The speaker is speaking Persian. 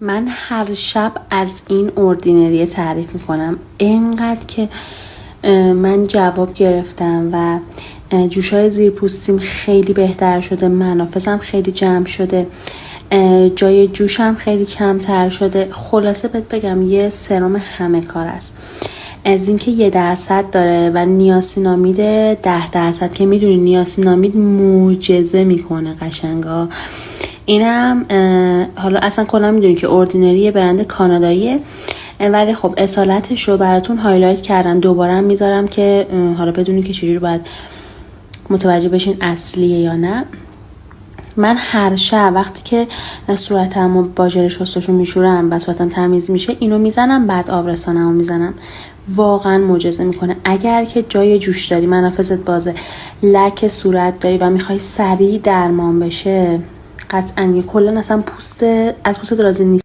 من هر شب از این اردینری تعریف میکنم، اینقدر که من جواب گرفتم و جوشای زیر پوستیم خیلی بهتر شده، منافذم خیلی جمع شده، جای جوشم خیلی کمتر شده. خلاصه بهت بگم یه سرم همه کار است. از اینکه 1% داره و نیاسینامید 10% که میدونی نیاسینامید معجزه میکنه قشنگا. اینم حالا اصلا کلا میدونی که اردینری یه برند کاناداییه، ولی خب اصالتش رو براتون هایلایت کردم، دوباره میذارم که حالا بدونی که چجوری باید متوجه بشین اصلیه یا نه. من هر شب وقتی که صورتمو با ژل شستشو میشورم و صورتم تمیز میشه اینو میزنم، بعد آبرسانمو میزنم. واقعا معجزه میکنه. اگر که جای جوش داری، منافذت بازه، لک صورت داری و میخوای سریع درمان بشه، قطعا کلا اصلا از پوست راضی نیست.